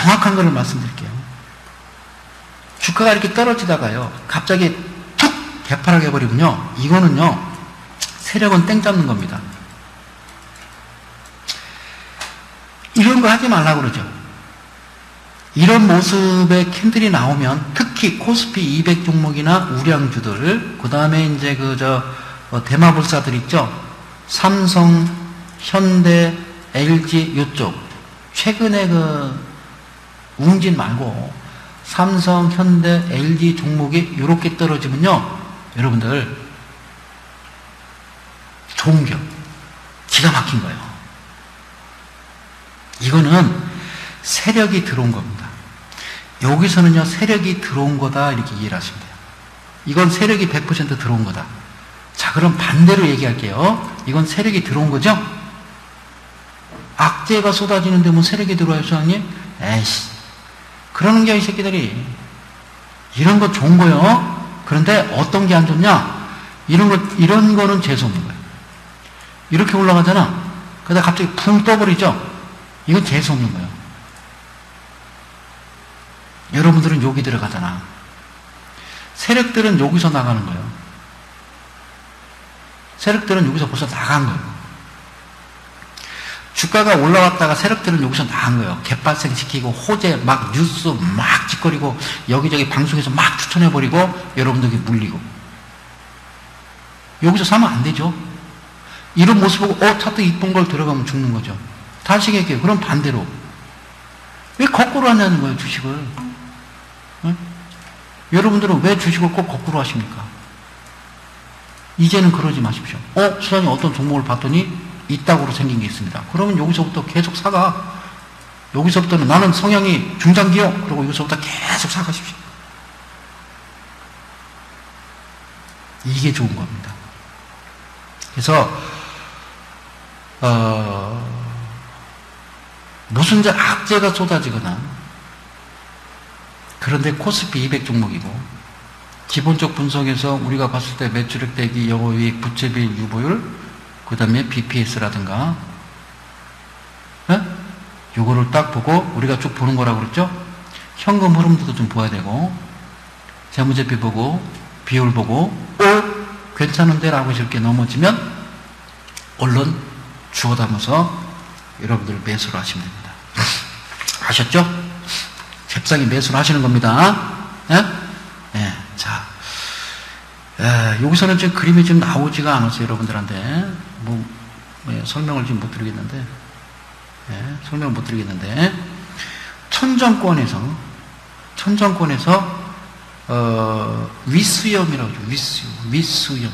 정확한 걸 말씀드릴게요. 주가가 이렇게 떨어지다가요, 갑자기 툭 개파락해 버리군요. 이거는요, 세력은 땡 잡는 겁니다. 이런 거 하지 말라고 그러죠. 이런 모습의 캔들이 나오면 특히 코스피 200 종목이나 우량주들, 그 다음에 이제 대마불사들 있죠. 삼성, 현대, LG 요쪽. 최근에 웅진 말고 삼성, 현대, LG 종목이 이렇게 떨어지면요, 여러분들 좋은 겨. 기가 막힌 거예요. 이거는 세력이 들어온 겁니다. 여기서는요, 세력이 들어온 거다 이렇게 이해를 하시면 돼요. 이건 세력이 100% 들어온 거다. 자, 그럼 반대로 얘기할게요. 이건 세력이 들어온 거죠? 악재가 쏟아지는데 뭐 세력이 들어와요, 소장님? 에이씨, 그러는 게 이 새끼들이. 이런 거 좋은 거요. 그런데 어떤 게 안 좋냐? 이런 거는 재수없는 거예요. 이렇게 올라가잖아. 그러다 갑자기 붕 떠버리죠? 이건 재수없는 거예요. 여러분들은 여기 들어가잖아. 세력들은 여기서 나가는 거예요. 세력들은 여기서 벌써 나간 거예요. 주가가 올라왔다가 세력들은 여기서 나간 거예요. 갭발생시키고 호재 막 뉴스 막 짓거리고 여기저기 방송에서 막 추천해버리고 여러분들에게 물리고. 여기서 사면 안 되죠. 이런 모습 보고 차트 이쁜 걸 들어가면 죽는 거죠. 다시 얘기해요. 그럼 반대로 왜 거꾸로 하냐는 거예요, 주식을. 응? 여러분들은 왜 주식을 꼭 거꾸로 하십니까? 이제는 그러지 마십시오. 수장님 어떤 종목을 봤더니 이따구로 생긴 게 있습니다. 그러면 여기서부터 계속 사가. 여기서부터는 나는 성향이 중장기요. 그리고 여기서부터 계속 사가십시오. 이게 좋은 겁니다. 그래서 무슨 악재가 쏟아지거나, 그런데 코스피 200 종목이고 기본적 분석에서 우리가 봤을 때 매출액 대비 영업이익 부채비율 유보율, 그 다음에 BPS라든가 요거를 딱 보고 우리가 쭉 보는 거라고 그랬죠. 현금 흐름도 좀 봐야 되고, 재무제표 보고 비율 보고 괜찮은데 라고 이렇게 넘어지면 얼른 주워담아서 여러분들 매수를 하시면 됩니다. 아셨죠? 잽싸게 매수를 하시는 겁니다. 자, 여기서는 지금 그림이 좀 나오지가 않았어요, 여러분들한테. 설명을 지금 못 드리겠는데, 설명을 못 드리겠는데, 천정권에서, 위수염이라고 하죠. 위수염,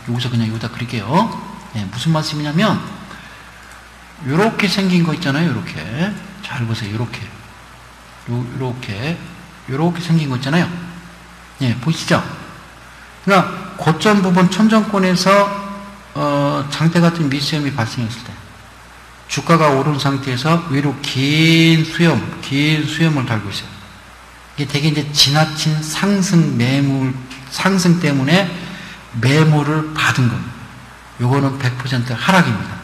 여기서 그냥 여기다 그릴게요. 무슨 말씀이냐면, 요렇게 생긴 거 있잖아요, 요렇게. 잘 보세요, 요렇게 생긴 거 있잖아요. 보이시죠? 그러니까, 고점 부분 천정권에서, 장대 같은 미수염이 발생했을 때, 주가가 오른 상태에서 위로 긴 수염을 달고 있어요. 이게 되게 이제 지나친 상승 때문에 매물을 받은 겁니다. 요거는 100% 하락입니다.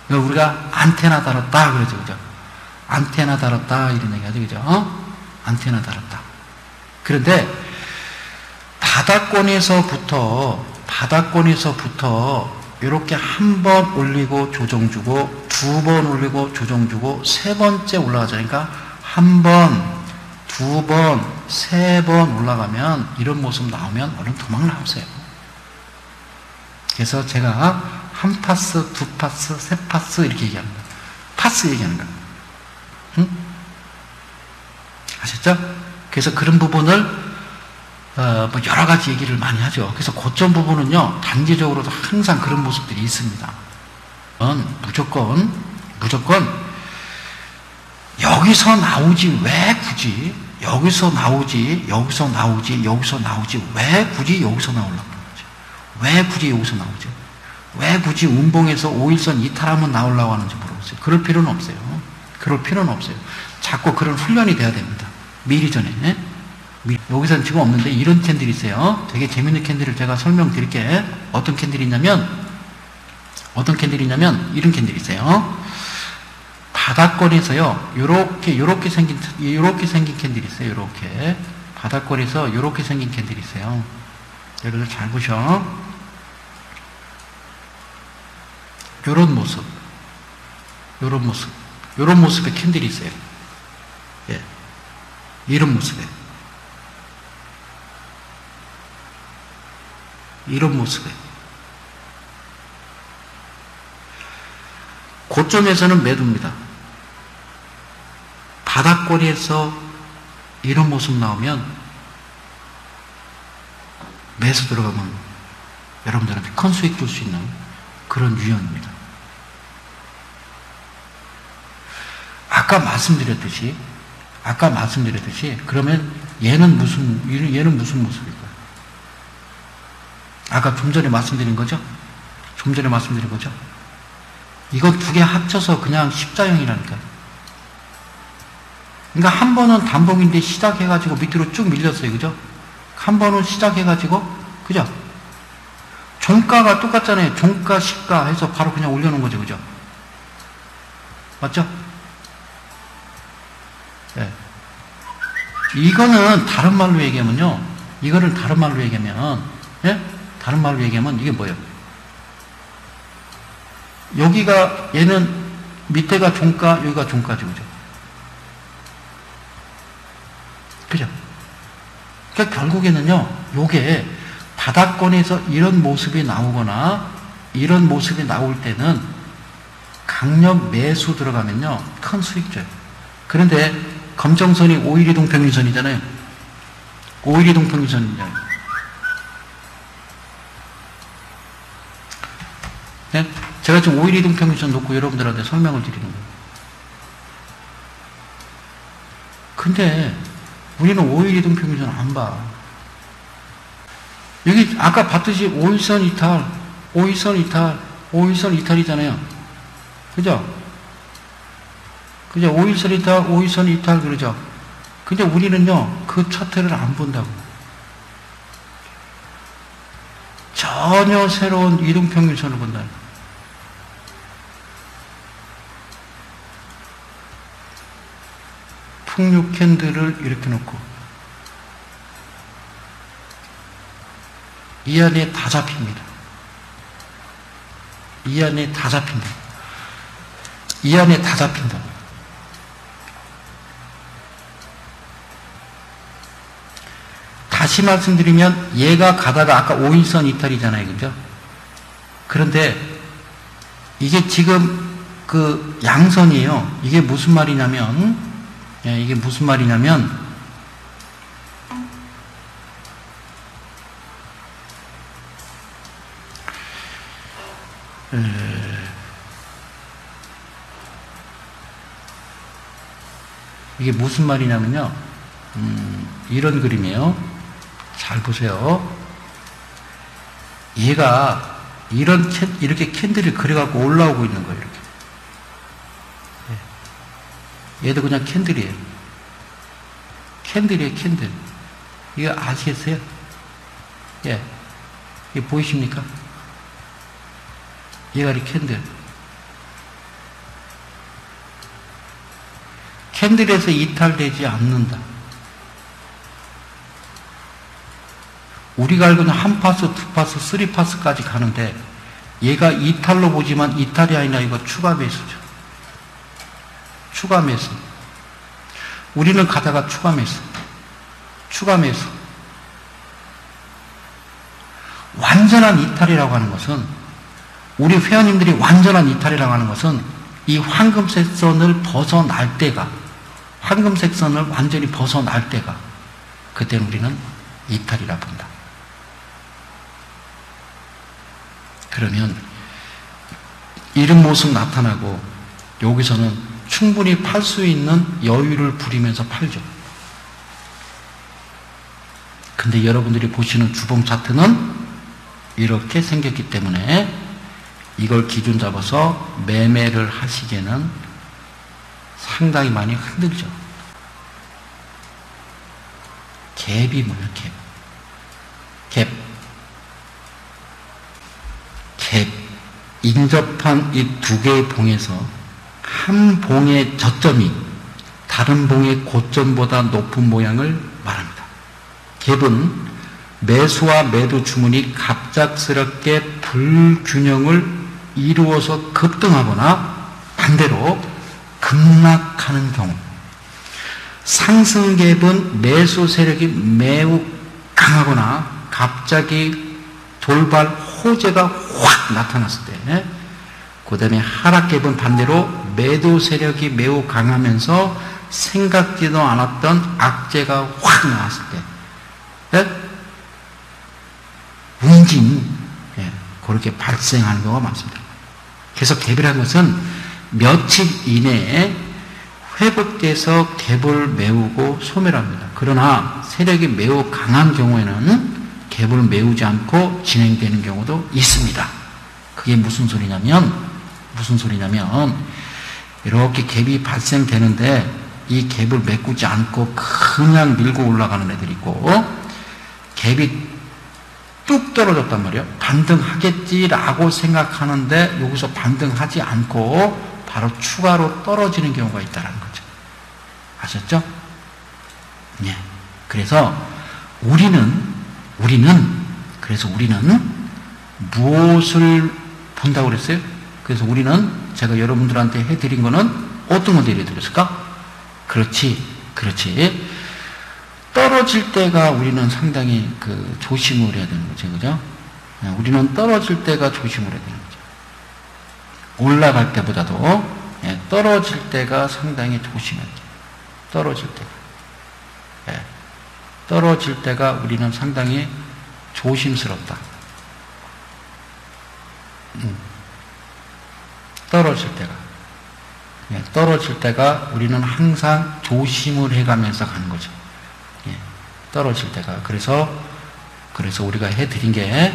우리가 안테나 달았다 그러죠, 그죠? 안테나 달았다 이런 얘기 하죠, 그죠? 안테나 달았다. 그런데 바닥권에서부터 이렇게 한 번 올리고 조정 주고, 두 번 올리고 조정 주고, 세 번째 올라가죠. 그러니까 한 번, 두 번, 세 번 올라가면 이런 모습 나오면 얼른 도망 나오세요. 그래서 제가 한 파스, 두 파스, 세 파스 이렇게 얘기합니다. 파스 얘기하는 거예요. 응? 아셨죠? 그래서 그런 부분을 여러 가지 얘기를 많이 하죠. 그래서 고점 부분은요, 단기적으로도 항상 그런 모습들이 있습니다. 무조건 여기서 나오지 왜 굳이 여기서 나오지 왜 굳이 여기서 나오려고 그러지? 왜 굳이 여기서 나오지? 왜 굳이 운봉에서 5일선 이탈하면 나오려고 하는지 모르겠어요. 그럴 필요는 없어요. 자꾸 그런 훈련이 돼야 됩니다. 미리 전에. 여기서는 지금 없는데 이런 캔들이 있어요. 되게 재밌는 캔들을 제가 설명드릴게. 어떤 캔들이 있냐면 이런 캔들이 있어요. 바닥권에서요, 요렇게 생긴 캔들이 있어요. 요렇게. 바닥권에서 요렇게 생긴 캔들이 있어요. 여러분들 잘 보셔. 요런 모습. 요런 모습의 캔들이 있어요. 예. 이런 모습에. 이런 모습에. 고점에서는 매도입니다. 바닥권에서 이런 모습 나오면 매수 들어가면 여러분들한테 큰 수익 줄 수 있는 그런 유형입니다. 아까 말씀드렸듯이 그러면 얘는 무슨 모습일까요? 아까 좀 전에 말씀드린 거죠? 이건 두 개 합쳐서 그냥 십자형이라니까요. 그러니까 한 번은 단봉인데 시작해가지고 밑으로 쭉 밀렸어요. 그죠? 한 번은 시작해가지고, 그죠? 종가가 똑같잖아요. 종가, 시가 해서 바로 그냥 올려놓은 거죠. 그죠? 맞죠? 네. 이거는 다른 말로 얘기하면요. 예? 다른 말로 얘기하면 이게 뭐예요? 여기가, 얘는 밑에가 종가, 여기가 종가죠. 그죠? 그죠? 그러니까 결국에는요, 요게 바닥권에서 이런 모습이 나오거나 이런 모습이 나올 때는 강력 매수 들어가면요, 큰 수익 줘요. 그런데 검정선이 5일 이동 평균선이잖아요. 5일 이동 평균선이잖아요. 네? 제가 지금 5일 이동 평균선 놓고 여러분들한테 설명을 드리는 거예요. 근데 우리는 5일 이동 평균선 안 봐. 여기 아까 봤듯이 5일선 이탈이잖아요. 그죠? 5일선 이탈 그러죠? 근데 우리는요, 그 차트를 안 본다고. 전혀 새로운 이동 평균선을 본다. 풍류 캔들을 이렇게 놓고 이 안에 다 잡힙니다. 이 안에 다 잡힌다. 다시 말씀드리면 얘가 가다가 아까 5일선 이탈이잖아요. 그죠? 그런데 이게 지금 그 양선이에요. 이게 무슨 말이냐면 이게 무슨 말이냐면요. 이런 그림이에요. 잘 보세요. 얘가 이렇게 캔들이 그려갖고 올라오고 있는 거예요. 이렇게. 얘도 그냥 캔들이에요. 캔들. 이거 아시겠어요? 예. 이게 보이십니까? 얘가 이 캔들. 캔들에서 이탈되지 않는다. 우리가 알고 있는 한 파스, 두 파스, 쓰리 파스까지 가는데 얘가 이탈로 보지만 이탈이 아니라 이거 추가 매수죠. 추가 매수. 우리는 가다가 추가 매수. 완전한 이탈이라고 하는 것은, 우리 회원님들이 완전한 이탈이라고 하는 것은 이 황금색 선을 벗어날 때가, 황금색 선을 완전히 벗어날 때가, 그때는 우리는 이탈이라 본다. 그러면 이런 모습 나타나고 여기서는 충분히 팔 수 있는 여유를 부리면서 팔죠. 근데 여러분들이 보시는 주봉 차트는 이렇게 생겼기 때문에 이걸 기준 잡아서 매매를 하시기에는 상당히 많이 힘들죠. 갭이 뭐예요? 갭. 인접한 이 두 개의 봉에서 한 봉의 저점이 다른 봉의 고점보다 높은 모양을 말합니다. 갭은 매수와 매도 주문이 갑작스럽게 불균형을 이루어서 급등하거나 반대로 급락하는 경우, 상승갭은 매수 세력이 매우 강하거나 갑자기 돌발 호재가 확 나타났을 때, 그 다음에 하락갭은 반대로 매도 세력이 매우 강하면서 생각지도 않았던 악재가 확 나왔을 때, 운징, 그렇게 발생하는 경우가 많습니다. 그래서 갭이라는 것은 며칠 이내에 회복돼서 갭을 메우고 소멸합니다. 그러나 세력이 매우 강한 경우에는 갭을 메우지 않고 진행되는 경우도 있습니다. 그게 무슨 소리냐면 이렇게 갭이 발생되는데 이 갭을 메꾸지 않고 그냥 밀고 올라가는 애들이 있고, 갭이 뚝 떨어졌단 말이에요. 반등하겠지라고 생각하는데 여기서 반등하지 않고 바로 추가로 떨어지는 경우가 있다는 거죠. 아셨죠? 네. 그래서 우리는 무엇을 본다고 그랬어요? 그래서 우리는 제가 여러분들한테 해드린 거는 어떤 거 해드렸을까? 그렇지. 떨어질 때가 우리는 상당히 조심을 해야 되는 거죠. 그죠? 우리는 떨어질 때가 조심을 해야 되는 거죠. 올라갈 때보다도 떨어질 때가 상당히 조심해야 돼요. 떨어질 때가 우리는 상당히 조심스럽다. 떨어질 때가 우리는 항상 조심을 해가면서 가는 거죠. 떨어질 때가. 그래서 우리가 해드린 게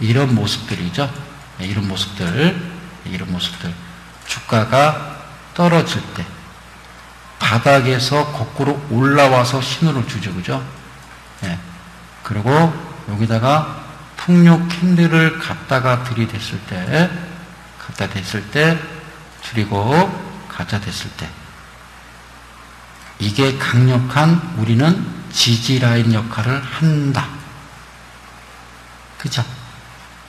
이런 모습들이죠. 이런 모습들. 주가가 떨어질 때, 바닥에서 거꾸로 올라와서 신호를 주죠. 그죠? 그리고 여기다가 풍요 캔들을 갖다가 들이댔을 때, 줄이고 갖다 댔을 때, 이게 강력한 우리는 지지라인 역할을 한다. 그죠?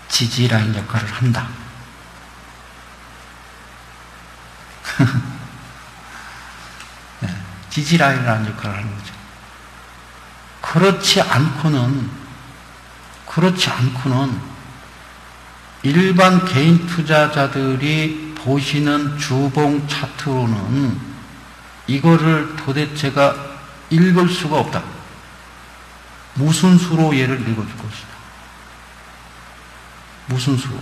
지지라인 역할을 한다. 지지라인이라는 역할을 하는 거죠. 그렇지 않고는 일반 개인 투자자들이 보시는 주봉 차트로는 이거를 도대체가 읽을 수가 없다. 무슨 수로 얘를 읽어줄 것이다. 무슨 수로.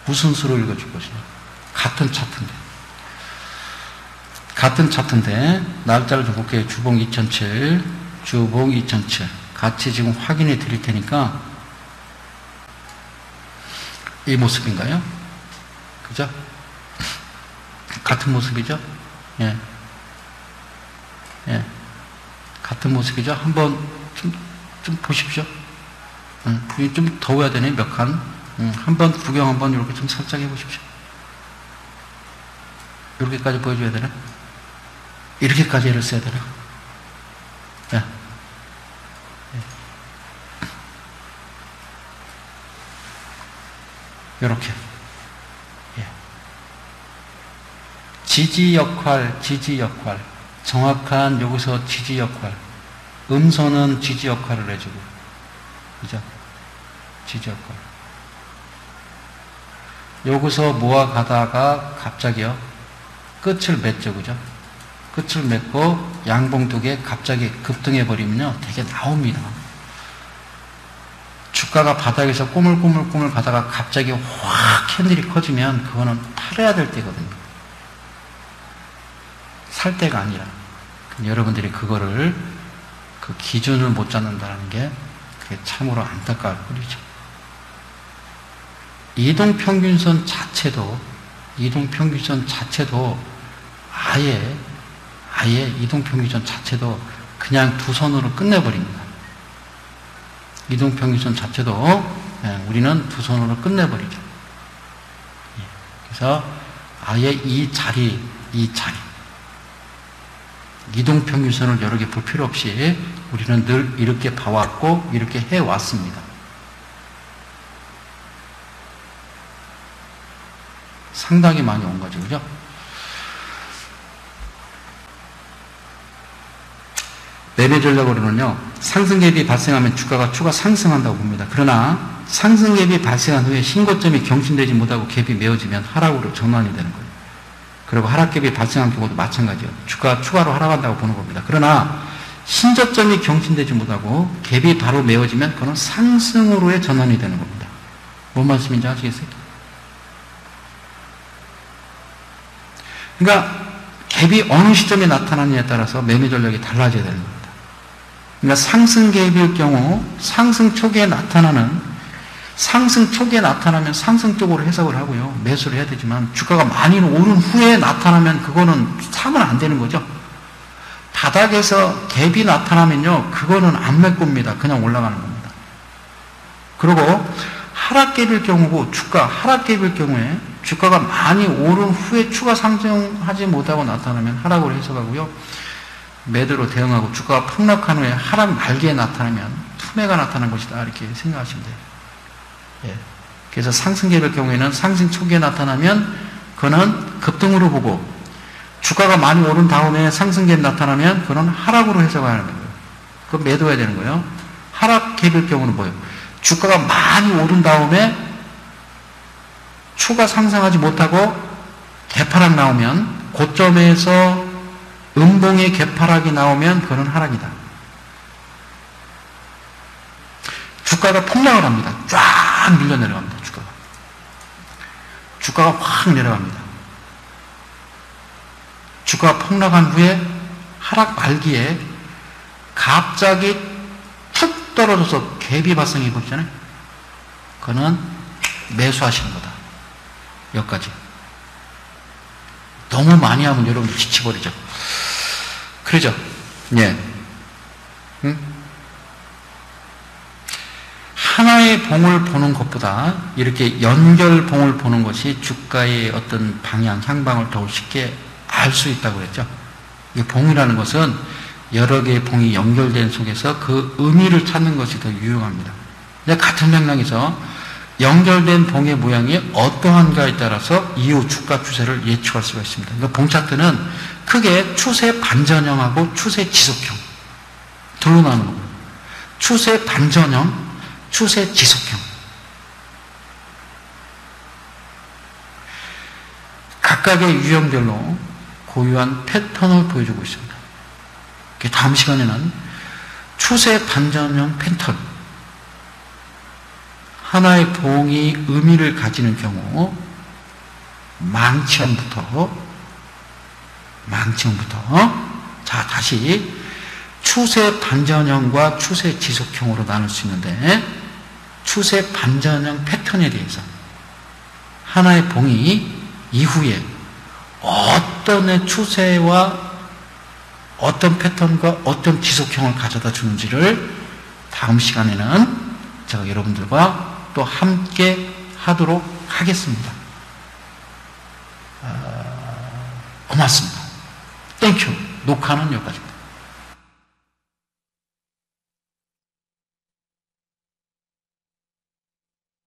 무슨 수로 읽어줄 것이냐. 같은 차트인데 날짜를 좀 볼게요. 주봉 2007 같이 지금 확인해 드릴 테니까, 이 모습인가요? 그죠? 같은 모습이죠? 같은 모습이죠? 한번 좀 보십시오. 좀 더워야 되네, 몇 칸. 한번 구경 한번 이렇게 좀 살짝 해보십시오. 이렇게까지 보여줘야 되나? 이렇게까지 애를 써야 되나? 이렇게. 지지 역할. 정확한 여기서 지지 역할. 음선은 지지 역할을 해주고. 그죠? 지지 역할. 여기서 모아가다가 갑자기요. 끝을 맺죠. 그죠? 끝을 맺고 양봉 두 개 갑자기 급등해버리면요. 되게 나옵니다. 주가가 바닥에서 꼬물꼬물 가다가 갑자기 확 캔들이 커지면 그거는 팔아야 될 때거든요. 살 때가 아니라. 여러분들이 그거를, 그 기준을 못 잡는다는 게 그게 참으로 안타까울 뿐이죠. 이동평균선 자체도 아예 아예 이동평균선 자체도 그냥 두 손으로 끝내버립니다. 이동평균선 자체도 우리는 두 손으로 끝내버리죠. 그래서 아예 이 자리 이동평균선을 여러 개 볼 필요 없이 우리는 늘 이렇게 봐왔고 이렇게 해왔습니다. 상당히 많이 온 거죠. 그죠? 매매 전략으로는요, 상승갭이 발생하면 주가가 추가 상승한다고 봅니다. 그러나 상승갭이 발생한 후에 신고점이 경신되지 못하고 갭이 메어지면 하락으로 전환이 되는 거예요. 그리고 하락갭이 발생한 경우도 마찬가지예요. 주가가 추가로 하락한다고 보는 겁니다. 그러나 신저점이 경신되지 못하고 갭이 바로 메어지면 그건 상승으로의 전환이 되는 겁니다. 뭔 말씀인지 아시겠어요? 그러니까 갭이 어느 시점에 나타나느냐에 따라서 매매 전략이 달라져야 되는 겁니다. 그러니까 상승 갭일 경우 상승 초기에 나타나면 상승 쪽으로 해석을 하고요. 매수를 해야 되지만 주가가 많이 오른 후에 나타나면 그거는 사면 안 되는 거죠. 바닥에서 갭이 나타나면요. 그거는 안 메꿉니다. 그냥 올라가는 겁니다. 그리고 하락갭일 경우고 하락갭일 경우에 주가가 많이 오른 후에 추가 상승하지 못하고 나타나면 하락으로 해석하고요. 매도로 대응하고 주가가 폭락한 후에 하락 말기에 나타나면 투매가 나타난 것이다. 이렇게 생각하시면 돼요. 예. 그래서 상승갭일 경우에는 상승 초기에 나타나면 그거는 급등으로 보고 주가가 많이 오른 다음에 상승갭 나타나면 그건 하락으로 해석하는 거예요. 그건 매도해야 되는 거예요. 하락갭일 경우는 뭐예요? 주가가 많이 오른 다음에 추가 상승하지 못하고 개파락 나오면 고점에서 음봉의 개파락이 나오면 그건 하락이다. 주가가 폭락을 합니다. 쫙 밀려 내려갑니다. 주가가 확 내려갑니다. 주가가 폭락한 후에 하락 말기에 갑자기 툭 떨어져서 갭이 발생해 버리잖아요. 그거는 매수하시는 거다. 여기까지. 너무 많이 하면 여러분들 지쳐버리죠. 그러죠? 예. 응? 하나의 봉을 보는 것보다 이렇게 연결봉을 보는 것이 주가의 어떤 방향, 향방을 더욱 쉽게 알 수 있다고 그랬죠. 이 봉이라는 것은 여러 개의 봉이 연결된 속에서 그 의미를 찾는 것이 더 유용합니다. 같은 맥락에서 연결된 봉의 모양이 어떠한가에 따라서 이후 주가 추세를 예측할 수가 있습니다. 그러니까 봉 차트는 크게 추세 반전형하고 추세 지속형 둘로 나누는 거예요. 추세 반전형, 추세 지속형. 각각의 유형별로 고유한 패턴을 보여주고 있습니다. 다음 시간에는 추세 반전형 패턴, 하나의 봉이 의미를 가지는 경우 망치형부터 자 다시 추세 반전형과 추세 지속형으로 나눌 수 있는데 추세 반전형 패턴에 대해서 하나의 봉이 이후에 어떤 추세와 어떤 패턴과 어떤 지속형을 가져다 주는지를 다음 시간에는 제가 여러분들과 또 함께 하도록 하겠습니다. 고맙습니다. 땡큐. 녹화는 여기까지.